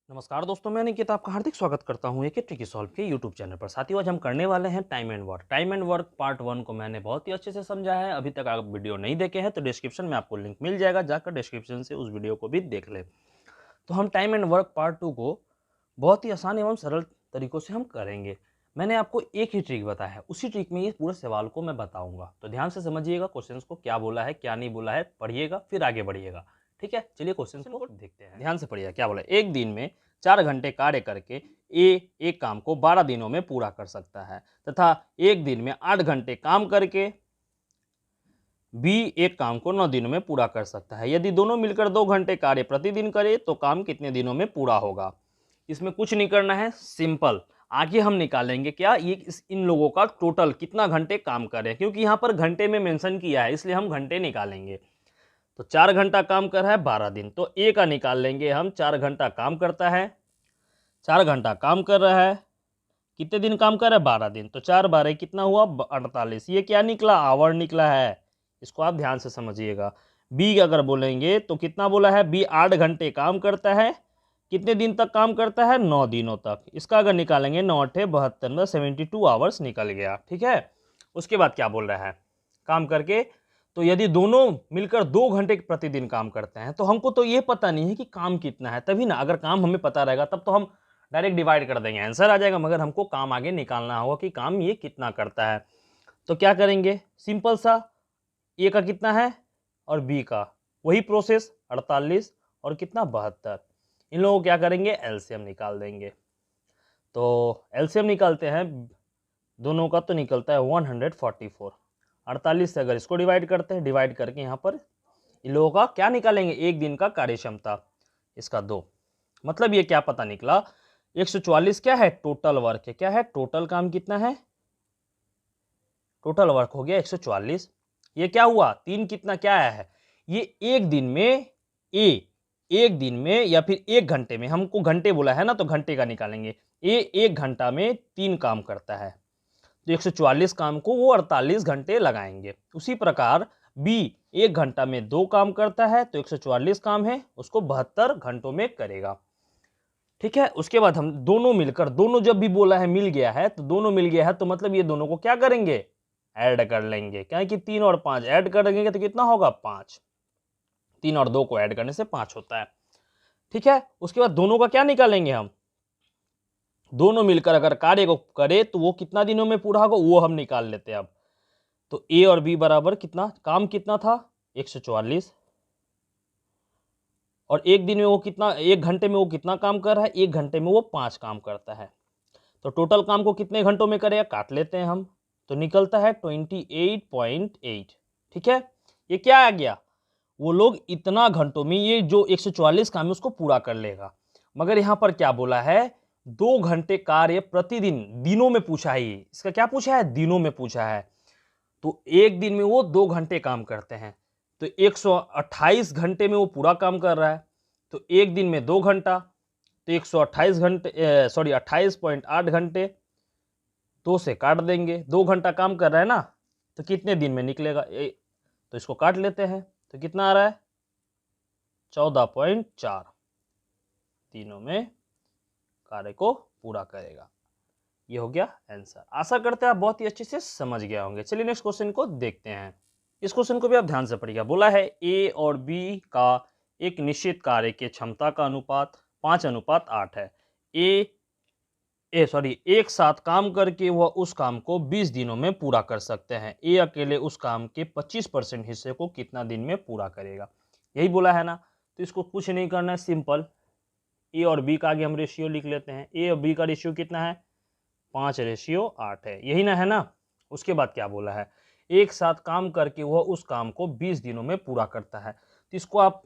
नमस्कार दोस्तों, मैं निकित आपका हार्दिक स्वागत करता हूँ एक ट्रिकी सॉल्व के यूट्यूब चैनल पर। साथियों, आज हम करने वाले हैं time and work. Time and work part 1 को मैंने बहुत ही अच्छे से समझा है। अभी तक आप वीडियो नहीं देखे हैं तो डिस्क्रिप्शन में आपको लिंक मिल जाएगा, जाकर डिस्क्रिप्शन से उस वीडियो को भी देख लें। तो हम टाइम एंड वर्क पार्ट 2 को बहुत ही आसान एवं सरल तरीकों से हम करेंगे। मैंने आपको एक ही ट्रिक बताया है, उसी ट्रिक में ये पूरे सवाल को मैं बताऊंगा। तो ध्यान से समझिएगा क्वेश्चन को, क्या बोला है क्या नहीं बोला है, पढ़िएगा फिर आगे बढ़िएगा। ठीक है, चलिए क्वेश्चन को देखते हैं। ध्यान से पढ़िएगा क्या बोला है। एक दिन में 4 घंटे कार्य करके ए एक काम को 12 दिनों में पूरा कर सकता है, तथा एक दिन में 8 घंटे काम करके बी एक काम को 9 दिनों में पूरा कर सकता है। यदि दोनों मिलकर 2 घंटे कार्य प्रतिदिन करे तो काम कितने दिनों में पूरा होगा। इसमें कुछ नहीं करना है, सिंपल। आगे हम निकालेंगे क्या, ये इन लोगों का टोटल कितना घंटे काम कर रहे हैं, क्योंकि यहाँ पर घंटे में मेंशन किया है इसलिए हम घंटे निकालेंगे। तो 4 घंटा काम कर रहा है 12 दिन, तो ए का निकाल लेंगे हम। 4 घंटा काम करता है, 4 घंटा काम कर रहा है, कितने दिन काम कर रहा है 12 दिन, तो 4 12 कितना हुआ 48। ये क्या निकला, आवर निकला है। इसको आप ध्यान से समझिएगा। बी अगर बोलेंगे तो कितना बोला है, बी 8 घंटे काम करता है, कितने दिन तक काम करता है 9 दिनों तक। इसका अगर निकालेंगे 9 8 72 में 72 आवर्स निकल गया। ठीक है, उसके बाद क्या बोल रहा है, काम करके तो यदि दोनों मिलकर 2 घंटे प्रतिदिन काम करते हैं, तो हमको तो ये पता नहीं है कि काम कितना है, तभी ना। अगर काम हमें पता रहेगा तब तो हम डायरेक्ट डिवाइड कर देंगे, आंसर आ जाएगा। मगर हमको काम आगे निकालना होगा कि काम ये कितना करता है। तो क्या करेंगे, सिंपल सा, ए का कितना है और बी का वही प्रोसेस, 48 और कितना 72। इन लोगों को क्या करेंगे, एलसीएम निकाल देंगे। तो एलसीएम निकालते हैं, दोनों का तो निकलता है 144। 48 से अगर इसको डिवाइड करते हैं, डिवाइड करके यहाँ पर इन लोगों का क्या निकालेंगे, एक दिन का कार्य क्षमता, इसका 2। मतलब ये क्या पता निकला, 144 क्या है, टोटल वर्क है। क्या है, टोटल काम कितना है, टोटल वर्क हो गया 144। ये क्या हुआ, 3 कितना क्या आया है, ये एक दिन में ए, एक दिन में या फिर एक घंटे में, हमको घंटे बोला है ना तो घंटे का निकालेंगे। ए एक घंटा में 3 काम करता है, तो 144 काम को वो 48 घंटे लगाएंगे। उसी प्रकार बी एक घंटा में 2 काम करता है, तो 144 काम है उसको 72 घंटों में करेगा। ठीक है, उसके बाद हम दोनों मिलकर, दोनों जब भी बोला है मिल गया है, तो दोनों मिल गया है तो मतलब ये दोनों को क्या करेंगे, ऐड कर लेंगे। क्या है कि 3 और 5 ऐड कर देंगे तो कितना होगा 5। 3 और 2 को ऐड करने से 5 होता है। ठीक है, उसके बाद दोनों का क्या निकालेंगे हम, दोनों मिलकर अगर कार्य को करे तो वो कितना दिनों में पूरा होगा वो हम निकाल लेते हैं अब। तो ए और बी बराबर कितना, काम कितना था 144, और एक दिन में वो कितना, एक घंटे में वो कितना काम कर रहा है, एक घंटे में वो 5 काम करता है। तो टोटल काम को कितने घंटों में करेगा, काट लेते हैं हम, तो निकलता है 28.8। ठीक है, ये क्या आ गया, वो लोग इतना घंटों में ये जो 144 काम है उसको पूरा कर लेगा। मगर यहां पर क्या बोला है, 2 घंटे कार्य प्रतिदिन, दिनों में पूछा है, ये इसका क्या पूछा है, दिनों में पूछा है। तो एक दिन में वो 2 घंटे काम करते हैं, तो 128 घंटे में वो पूरा काम कर रहा है। तो एक दिन में 2 घंटा, तो 128 घंटे, सॉरी 28.8 घंटे, 2 से काट देंगे। 2 घंटा काम कर रहा है ना, तो कितने दिन में निकलेगा, तो इसको काट लेते हैं, तो कितना आ रहा है 14.4 दिनों में कार्य को पूरा करेगा। ये हो गया आंसर। आशा करते हैं आप बहुत ही अच्छे से समझ गए होंगे। चलिए नेक्स्ट क्वेश्चन को देखते हैं। इस क्वेश्चन को भी आप ध्यान से पढ़िएगा। बोला है ए और बी का एक निश्चित कार्य के क्षमता का अनुपात 5:8 है। एक साथ काम करके वह उस काम को 20 दिनों में पूरा कर सकते हैं। ए अकेले उस काम के 25% हिस्से को कितना दिन में पूरा करेगा, यही बोला है ना। तो इसको कुछ नहीं करना है, सिंपल। ए और बी का आगे हम रेशियो लिख लेते हैं। ए और बी का रेशियो कितना है, 5:8 है, यही ना है ना। उसके बाद क्या बोला है, एक साथ काम करके वह उस काम को 20 दिनों में पूरा करता है। तो इसको आप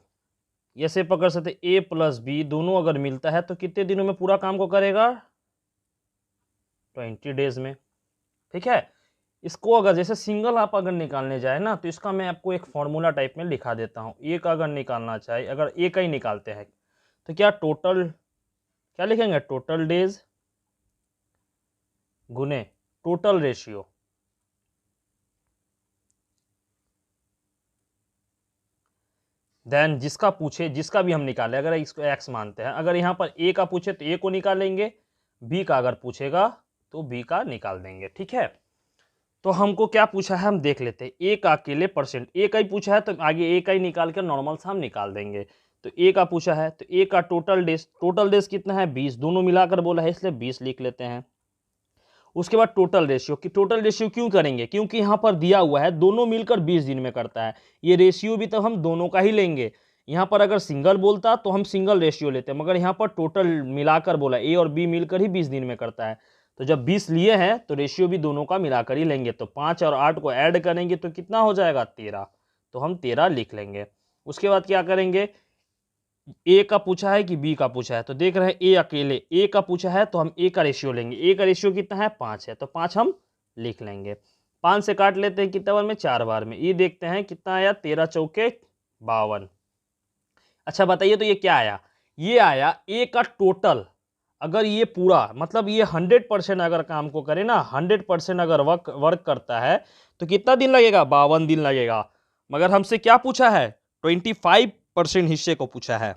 ऐसे पकड़ सकते, ए प्लस बी दोनों अगर मिलता है तो कितने दिनों में पूरा काम को करेगा, 20 डेज में। ठीक है, इसको अगर जैसे सिंगल आप अगर निकालने जाए ना, तो इसका मैं आपको एक फॉर्मूला टाइप में लिखा देता हूँ। ए का अगर निकालना चाहे, अगर ए का ही निकालते हैं तो क्या टोटल, क्या लिखेंगे, टोटल डेज गुने टोटल रेशियो। देन जिसका पूछे, जिसका भी हम निकाले, अगर इसको x मानते हैं, अगर यहाँ पर a का पूछे तो a को निकालेंगे, b का अगर पूछेगा तो b का निकाल देंगे। ठीक है, तो हमको क्या पूछा है हम देख लेते हैं। ए का अकेले परसेंट, ए का ही पूछा है तो आगे ए का ही निकाल कर नॉर्मल सा हम निकाल देंगे। तो ए का पूछा है तो ए का टोटल डेज कितना है 20, दोनों मिलाकर बोला है इसलिए 20 लिख लेते हैं। उसके बाद टोटल रेशियो की, टोटल रेशियो क्यों करेंगे, क्योंकि यहाँ पर दिया हुआ है दोनों मिलकर 20 दिन में करता है, ये रेशियो भी तब हम दोनों का ही लेंगे। यहाँ पर अगर सिंगल बोलता तो हम सिंगल रेशियो लेते हैं, मगर यहाँ पर टोटल मिलाकर बोला ए और बी मिलकर ही 20 दिन में करता है, तो जब 20 लिए हैं तो रेशियो भी दोनों का मिलाकर ही लेंगे। तो 5 और 8 को ऐड करेंगे तो कितना हो जाएगा 13, तो हम 13 लिख लेंगे। उसके बाद क्या करेंगे, ए का पूछा है कि बी का पूछा है, तो देख रहे हैं ए अकेले, ए का पूछा है तो हम ए का रेशियो लेंगे, ए का रेशियो कितना है 5 है, तो 5 हम लिख लेंगे। 5 से काट लेते हैं कितने बार में, 4 बार में। ये देखते हैं कितना आया, 13 चौके 52। अच्छा बताइए तो ये क्या आया, ये आया ए का टोटल। अगर ये पूरा मतलब ये 100% अगर काम को करे ना, 100% अगर वर्क करता है तो कितना दिन लगेगा, 52 दिन लगेगा। मगर हमसे क्या पूछा है, 25% हिस्से को पूछा है।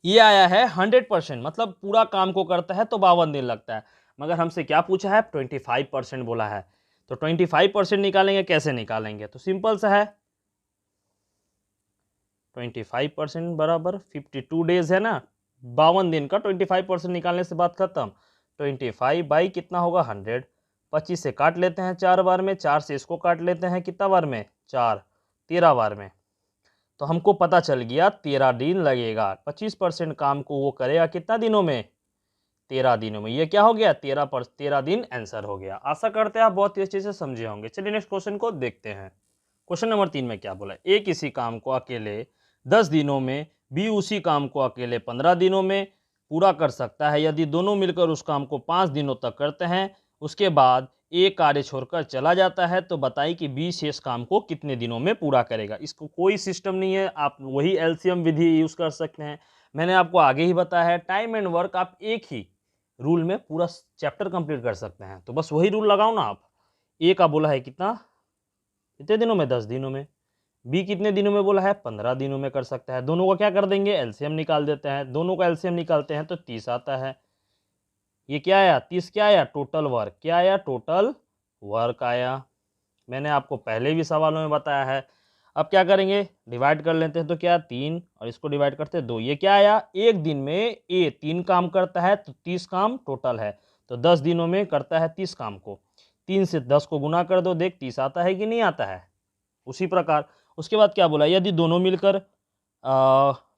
ये आया है 100%, मतलब पूरा काम को करता है तो 52 दिन लगता है, मगर हमसे क्या पूछा है 25% बोला है। तो 25% निकालेंगे, कैसे निकालेंगे, तो सिंपल सा है, 25% बराबर 52 डेज है ना, 52 दिन का 25% निकालने से बात खत्म। 25 बाई कितना होगा 100, 25 से काट लेते हैं 4 बार में, 4 से इसको काट लेते हैं कितना बार में 4, 13 बार में। तो हमको पता चल गया 13 दिन लगेगा। 25% काम को वो करेगा कितना दिनों में, 13 दिनों में। ये क्या हो गया 13 दिन आंसर हो गया। आशा करते हैं आप बहुत ही अच्छे से समझे होंगे। चलिए नेक्स्ट क्वेश्चन को देखते हैं। क्वेश्चन नंबर 3 में क्या बोला, ए किसी काम को अकेले 10 दिनों में, बी उसी काम को अकेले 15 दिनों में पूरा कर सकता है यदि दोनों मिलकर उस काम को 5 दिनों तक करते हैं, उसके बाद ए कार्य छोड़कर चला जाता है, तो बताइए कि बी शेष काम को कितने दिनों में पूरा करेगा। इसको कोई सिस्टम नहीं है, आप वही एलसीएम विधि यूज कर सकते हैं। मैंने आपको आगे ही बताया है, टाइम एंड वर्क आप एक ही रूल में पूरा चैप्टर कंप्लीट कर सकते हैं, तो बस वही रूल लगाओ ना आप। ए का बोला है कितना, कितने दिनों में 10 दिनों में, बी कितने दिनों में बोला है 15 दिनों में कर सकता है। दोनों का क्या कर देंगे, एलसीएम निकाल देते हैं, दोनों का एलसीएम निकालते हैं तो 30 आता है। ये क्या आया 30, क्या आया टोटल वर्क, क्या आया टोटल वर्क आया। मैंने आपको पहले भी सवालों में बताया है। अब क्या करेंगे, डिवाइड कर लेते हैं, तो क्या 3 और इसको डिवाइड करते हैं 2। ये क्या आया, एक दिन में ए 3 काम करता है तो 30 काम टोटल है, तो 10 दिनों में करता है 30 काम को। 3 से 10 को गुना कर दो, देख 30 आता है कि नहीं आता है। उसी प्रकार उसके बाद क्या बोला, यदि दोनों मिलकर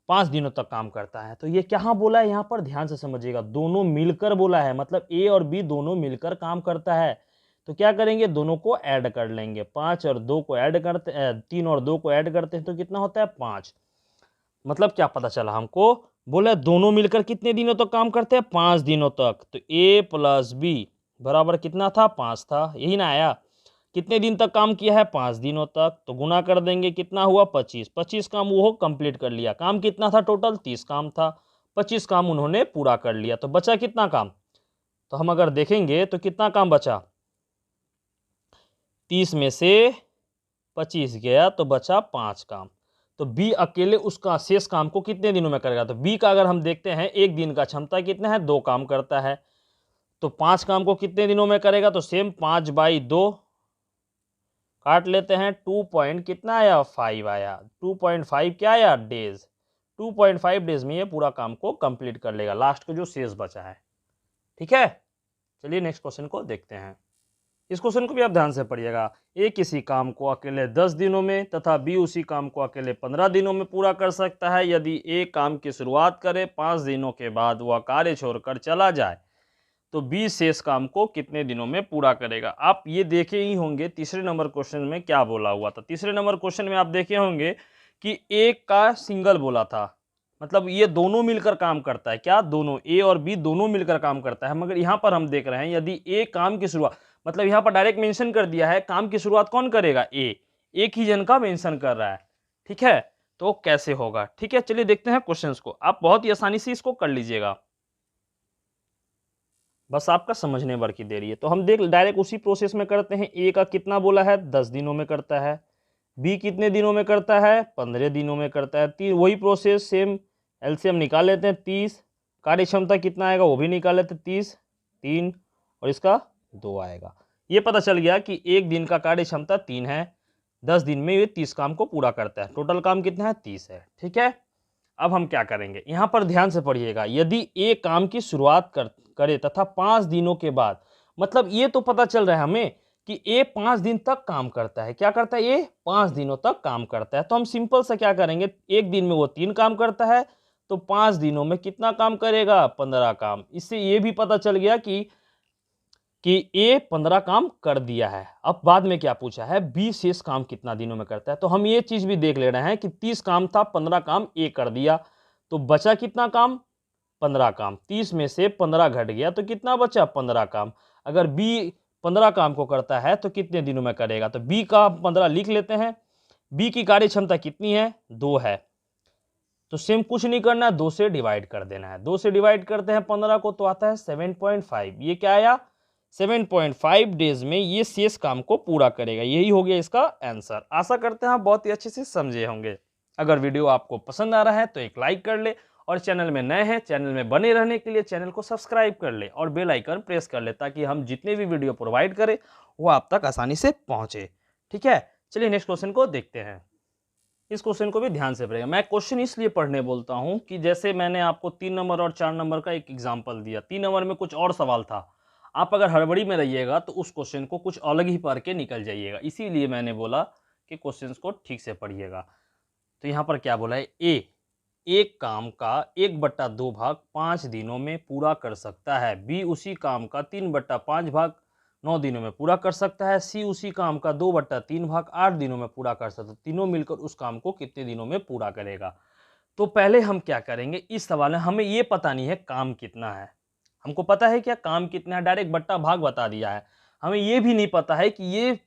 5 दिनों तक काम करता है, तो ये क्या बोला है यहाँ पर ध्यान से समझिएगा, दोनों मिलकर बोला है, मतलब ए और बी दोनों मिलकर काम करता है। तो क्या करेंगे, दोनों को ऐड कर लेंगे, 5 और 2 को ऐड करते, 3 और 2 को ऐड करते हैं तो कितना होता है 5। मतलब क्या पता चला हमको, बोले दोनों मिलकर कितने दिनों तक काम करते हैं 5 दिनों तक, तो ए प्लस बी बराबर कितना था 5 था, यही ना आया। कितने दिन तक काम किया है 5 दिनों तक, तो गुना कर देंगे कितना हुआ 25। 25 काम वो कंप्लीट कर लिया। काम कितना था टोटल 30 काम था, 25 काम उन्होंने पूरा कर लिया, तो बचा कितना काम, तो हम अगर देखेंगे तो कितना काम बचा, 30 में से 25 गया तो बचा 5 काम। तो बी अकेले उसका शेष काम को कितने दिनों में करेगा, तो बी का अगर हम देखते हैं एक दिन का क्षमता कितना है 2 काम करता है, तो 5 काम को कितने दिनों में करेगा, तो सेम 5/2 काट लेते हैं, 2 पॉइंट कितना आया 5 आया, 2.5 क्या आया डेज, 2.5 डेज में ये पूरा काम को कंप्लीट कर लेगा, लास्ट को जो शेष बचा है। ठीक है, चलिए नेक्स्ट क्वेश्चन को देखते हैं। इस क्वेश्चन को भी आप ध्यान से पढ़िएगा। ए किसी काम को अकेले 10 दिनों में तथा बी उसी काम को अकेले 15 दिनों में पूरा कर सकता है यदि ए काम की शुरुआत करे, 5 दिनों के बाद वह कार्य छोड़कर चला जाए, तो बी शेष काम को कितने दिनों में पूरा करेगा। आप ये देखे ही होंगे तीसरे नंबर क्वेश्चन में क्या बोला हुआ था। तीसरे नंबर क्वेश्चन में आप देखे होंगे कि ए का सिंगल बोला था, मतलब ये दोनों मिलकर काम करता है, क्या दोनों ए और बी दोनों मिलकर काम करता है। मगर यहाँ पर हम देख रहे हैं यदि ए काम की शुरुआत, मतलब यहाँ पर डायरेक्ट मेंशन कर दिया है काम की शुरुआत कौन करेगा, ए, एक ही जन का मेंशन कर रहा है। ठीक है, तो कैसे होगा। ठीक है, चलिए देखते हैं क्वेश्चंस को। आप बहुत ही आसानी से इसको कर लीजिएगा, बस आपका समझने भर की देरी है। तो हम देख डायरेक्ट उसी प्रोसेस में करते हैं। ए का कितना बोला है 10 दिनों में करता है, बी कितने दिनों में करता है? 15 दिनों में करता है। तीन, वही प्रोसेस सेम, एलसीएम निकाल लेते हैं 30, कार्य क्षमता कितना आएगा वो भी निकाल लेते हैं 30, 3 और इसका 2 आएगा। ये पता चल गया कि एक दिन का कार्य क्षमता 3 है, 10 दिन में ये 30 काम को पूरा करता है। टोटल काम कितना है? 30 है। ठीक है, अब हम क्या करेंगे, यहाँ पर ध्यान से पढ़िएगा। यदि एक काम की शुरुआत करे तथा 5 दिनों के बाद, मतलब ये तो पता चल रहा है हमें कि ए 5 दिन तक काम करता है। क्या करता है? ए 5 दिनों तक काम करता है। तो हम सिंपल सा क्या करेंगे, एक दिन में वो 3 काम करता है, तो 5 दिनों में कितना काम करेगा? 15 काम। इससे ये भी पता चल गया कि ए 15 काम कर दिया है। अब बाद में क्या पूछा है, बी शेष काम कितना दिनों में करता है। तो हम ये चीज भी देख ले रहे हैं कि 30 काम था, 15 काम ए कर दिया, तो बचा कितना काम? 15 काम। 30 में से 15 घट गया तो कितना बचा? 15 काम। अगर बी 15 काम को करता है तो कितने दिनों में करेगा? तो बी का 15 लिख लेते हैं। बी की कार्य क्षमता कितनी है? 2 है। तो सेम कुछ नहीं करना है, 2 से डिवाइड कर देना है। 2 से डिवाइड करते हैं 15 को तो आता है 7.5। ये क्या आया? 7.5 डेज में ये शेष काम को पूरा करेगा। यही हो गया इसका आंसर। आशा करते हैं आप बहुत ही अच्छे से समझे होंगे। अगर वीडियो आपको पसंद आ रहा है तो एक लाइक कर ले, और चैनल में नए हैं, चैनल में बने रहने के लिए चैनल को सब्सक्राइब कर ले और बेल आइकन प्रेस कर ले, ताकि हम जितने भी वीडियो प्रोवाइड करें वो आप तक आसानी से पहुंचे। ठीक है, चलिए नेक्स्ट क्वेश्चन को देखते हैं। इस क्वेश्चन को भी ध्यान से पढ़िएगा। मैं क्वेश्चन इसलिए पढ़ने बोलता हूं कि जैसे मैंने आपको 3 नंबर और 4 नंबर का एक एग्जाम्पल दिया, 3 नंबर में कुछ और सवाल था। आप अगर हड़बड़ी में रहिएगा तो उस क्वेश्चन को कुछ अलग ही पढ़ के निकल जाइएगा। इसीलिए मैंने बोला कि क्वेश्चंस को ठीक से पढ़िएगा। तो यहाँ पर क्या बोला है, ए एक काम का 1/2 भाग 5 दिनों में पूरा कर सकता है। बी उसी काम का 3/5 भाग 9 दिनों में पूरा कर सकता है। सी उसी काम का 2/3 भाग 8 दिनों में पूरा कर सकता है। तीनों मिलकर उस काम को कितने दिनों में पूरा करेगा? तो पहले हम क्या करेंगे, इस सवाल में हमें ये पता नहीं है काम कितना है। हमको पता है क्या काम कितना है, डायरेक्ट बट्टा भाग बता दिया है। हमें ये भी नहीं पता है कि ये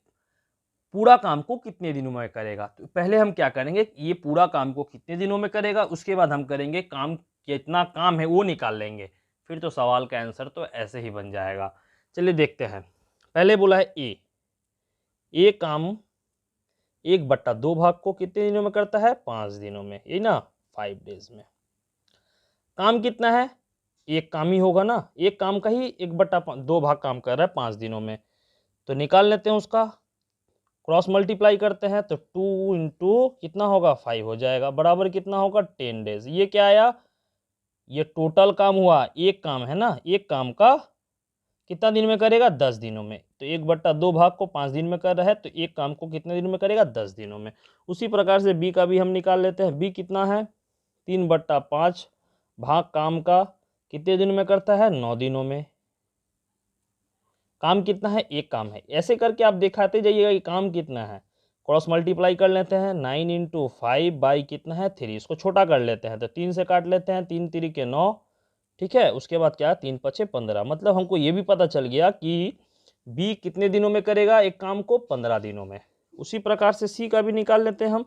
पूरा काम को कितने दिनों में करेगा। तो पहले हम क्या करेंगे, ये पूरा काम को कितने दिनों में करेगा, उसके बाद हम करेंगे काम कितना काम है वो निकाल लेंगे। फिर तो सवाल का आंसर तो ऐसे ही बन जाएगा। चलिए देखते हैं। पहले बोला है ए काम 1/2 भाग को कितने दिनों में करता है? 5 दिनों में, ये ना 5 डेज में। काम कितना है? एक काम ही होगा ना, एक काम का ही 1/2 भाग काम कर रहा है 5 दिनों में। तो निकाल लेते हैं उसका, क्रॉस मल्टीप्लाई करते हैं तो 2 इंटू कितना होगा? 5 हो जाएगा, बराबर कितना होगा? 10 डेज। ये क्या आया? ये टोटल काम हुआ, एक काम है ना, एक काम का कितना दिन में करेगा? 10 दिनों में। तो 1/2 भाग को 5 दिन में कर रहा है, तो एक काम को कितने दिन में करेगा? 10 दिनों में। उसी प्रकार से बी का भी हम निकाल लेते हैं। बी कितना है? 3/5 भाग काम का कितने दिन में करता है? 9 दिनों में। काम कितना है? एक काम है। ऐसे करके आप दिखाते जाइएगा कि काम कितना है। क्रॉस मल्टीप्लाई कर लेते हैं, 9 इंटू 5 बाई कितना है? 3। इसको छोटा कर लेते हैं तो 3 से काट लेते हैं, 3 3 के 9। ठीक है, उसके बाद क्या? 3 5 15। मतलब हमको ये भी पता चल गया कि बी कितने दिनों में करेगा एक काम को? 15 दिनों में। उसी प्रकार से सी का भी निकाल लेते हैं हम।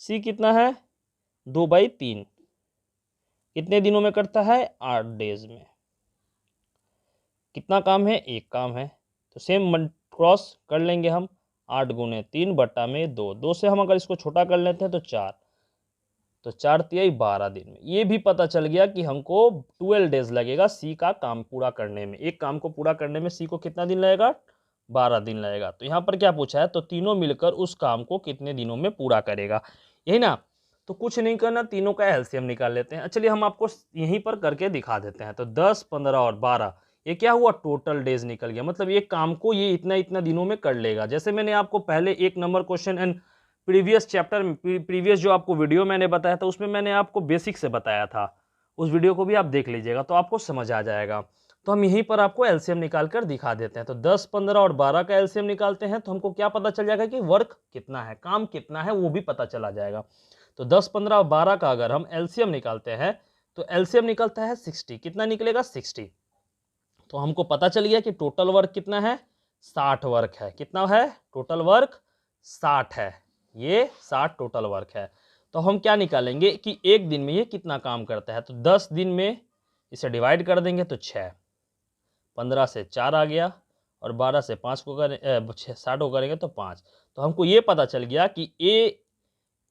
सी कितना है? 2/3 कितने दिनों में करता है? 8 डेज में। कितना काम है? एक काम है। तो सेम क्रॉस कर लेंगे हम, 8 गुने 3 बट्टा में 2। 2 से हम अगर इसको छोटा कर लेते हैं तो 4, तो 4 तिहाई 12 दिन में। ये भी पता चल गया कि हमको 12 डेज लगेगा सी का काम पूरा करने में। एक काम को पूरा करने में सी को कितना दिन लगेगा? 12 दिन लगेगा। तो यहाँ पर क्या पूछा है, तो तीनों मिलकर उस काम को कितने दिनों में पूरा करेगा, यही ना। तो कुछ नहीं करना, तीनों का एलसीएम निकाल लेते हैं। चलिए हम आपको यहीं पर करके दिखा देते हैं। तो 10 15 और 12, ये क्या हुआ? टोटल डेज निकल गया। मतलब ये काम को ये इतना इतना दिनों में कर लेगा। जैसे मैंने आपको पहले 1 number question and previous chapter में, प्रीवियस जो आपको वीडियो मैंने बताया था उसमें मैंने आपको बेसिक से बताया था। उस वीडियो को भी आप देख लीजिएगा तो आपको समझ आ जाएगा। तो हम यहीं पर आपको एलसीएम निकाल कर दिखा देते हैं। तो 10 15 और 12 का एलसीएम निकालते हैं तो हमको क्या पता चल जाएगा कि वर्क कितना है, काम कितना है, वो भी पता चला जाएगा। तो 10 15 और 12 का अगर हम एलसीएम निकालते हैं तो एलसीएम निकलता है 60। कितना निकलेगा? 60। तो हमको पता चल गया कि टोटल वर्क कितना है? 60 वर्क है। कितना है? टोटल वर्क 60 है। ये 60 टोटल वर्क है। तो हम क्या निकालेंगे कि एक दिन में ये कितना काम करता है। तो 10 दिन में इसे डिवाइड कर देंगे तो 6, 15 से 4 आ गया और 12 से 5 को करें 60 को करेंगे तो 5। तो हमको ये पता चल गया कि ए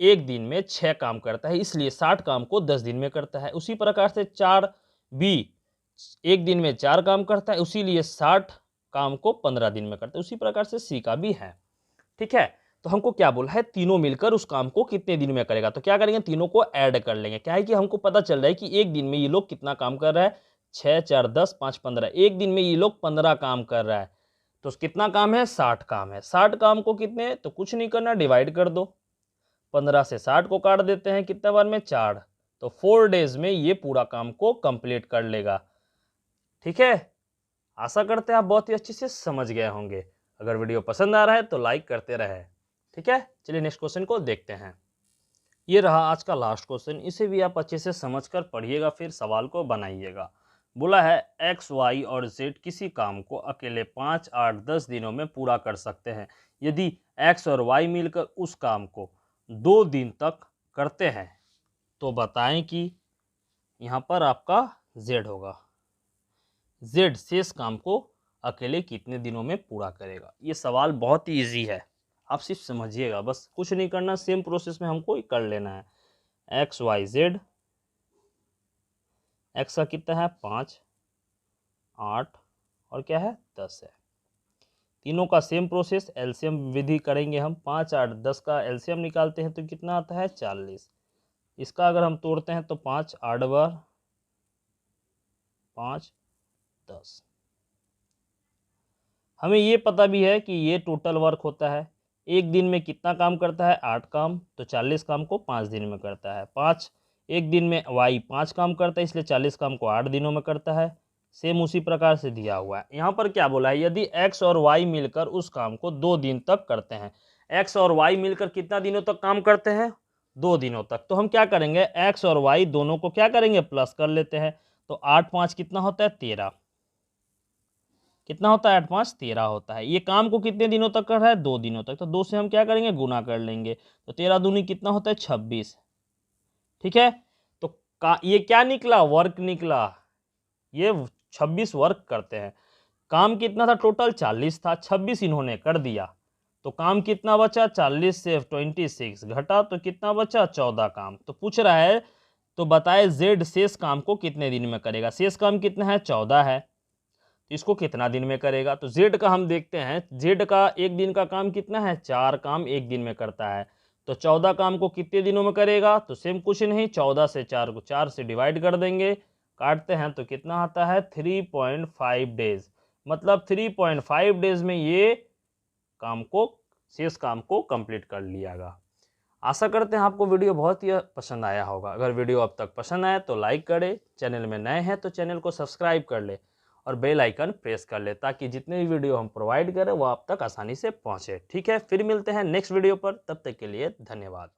एक दिन में 6 काम करता है, इसलिए 60 काम को 10 दिन में करता है। उसी प्रकार से 4 बी एक दिन में 4 काम करता है, उसीलिए 60 काम को 15 दिन में करता है। उसी प्रकार से सी का भी है। ठीक है, तो हमको क्या बोला है, तीनों मिलकर उस काम को कितने दिन में करेगा। तो क्या करेंगे, तीनों को ऐड कर लेंगे। क्या है कि हमको पता चल रहा है कि एक दिन में ये लोग कितना काम कर रहा है, 6 4 10 5 15, एक दिन में ये लोग 15 काम कर रहा है। तो कितना काम है, 60 काम है। 60 काम को कितने, तो कुछ नहीं करना, डिवाइड कर दो। 15 से 60 को काट देते हैं, कितने बार में, 4। तो 4 डेज में ये पूरा काम को कंप्लीट कर लेगा। ठीक है, आशा करते हैं आप बहुत ही अच्छे से समझ गए होंगे। अगर वीडियो पसंद आ रहा है तो लाइक करते रहे। ठीक है, चलिए नेक्स्ट क्वेश्चन को देखते हैं। ये रहा आज का लास्ट क्वेश्चन, इसे भी आप अच्छे से समझकर पढ़िएगा, फिर सवाल को बनाइएगा। बोला है एक्स वाई और जेड किसी काम को अकेले 5 8 10 दिनों में पूरा कर सकते हैं। यदि एक्स और वाई मिलकर उस काम को 2 दिन तक करते हैं तो बताएं कि यहाँ पर आपका जेड होगा, जेड शेष काम को अकेले कितने दिनों में पूरा करेगा। ये सवाल बहुत ही ईजी है, आप सिर्फ समझिएगा, बस कुछ नहीं करना, सेम प्रोसेस में हमको कर लेना है। एक्स वाई जेड, एक्स का कितना है 5 8 और क्या है 10 है। तीनों का सेम प्रोसेस, एलसीएम विधि करेंगे हम। 5 8 10 का एलसीएम निकालते हैं तो कितना आता है 40। इसका अगर हम तोड़ते हैं तो 5 8 बार 5 10। हमें ये पता भी है कि ये टोटल वर्क होता है, एक दिन में कितना काम करता है 8 काम, तो 40 काम को 5 दिन में करता है। 5 एक दिन में वाई 5 काम करता है, इसलिए 40 काम को 8 दिनों में करता है। सेम उसी प्रकार से दिया हुआ है। यहाँ पर क्या बोला है, यदि एक्स और वाई मिलकर उस काम को 2 दिन तक करते हैं। एक्स और वाई मिलकर कितना दिनों तक काम करते हैं, 2 दिनों तक। तो हम क्या करेंगे, एक्स और वाई दोनों को क्या करेंगे, प्लस कर लेते हैं। तो 8 5 कितना होता है 13, कितना होता है 8 5 13 होता है। ये काम को कितने दिनों तक कर रहा है, 2 दिनों तक। तो 2 से हम क्या करेंगे, गुना कर लेंगे। तो 13 दूनी कितना होता है 26। ठीक है, तो ये क्या निकला, वर्क निकला। ये 26 वर्क करते हैं। काम कितना था, टोटल 40 था, 26 इन्होंने कर दिया। तो काम कितना बचा, 40 से 26 घटा तो कितना बचा 14 काम। तो पूछ रहा है तो बताए जेड शेष काम को कितने दिन में करेगा। शेष काम कितना है 14 है, तो इसको कितना दिन में करेगा। तो जेड का हम देखते हैं, जेड का एक दिन का काम कितना है, 4 काम एक दिन में करता है। तो 14 काम को कितने दिनों में करेगा, तो सेम कुछ नहीं, 14 से 4 को 4 से डिवाइड कर देंगे, काटते हैं तो कितना आता है 3.5 डेज। मतलब 3.5 डेज में ये काम को, शेष काम को कंप्लीट कर लियागा। आशा करते हैं आपको वीडियो बहुत ही पसंद आया होगा। अगर वीडियो अब तक पसंद आया तो लाइक करें, चैनल में नए हैं तो चैनल को सब्सक्राइब कर ले और बेल आइकन प्रेस कर ले, ताकि जितने भी वीडियो हम प्रोवाइड करें वो आप तक आसानी से पहुंचे। ठीक है, फिर मिलते हैं नेक्स्ट वीडियो पर, तब तक के लिए धन्यवाद।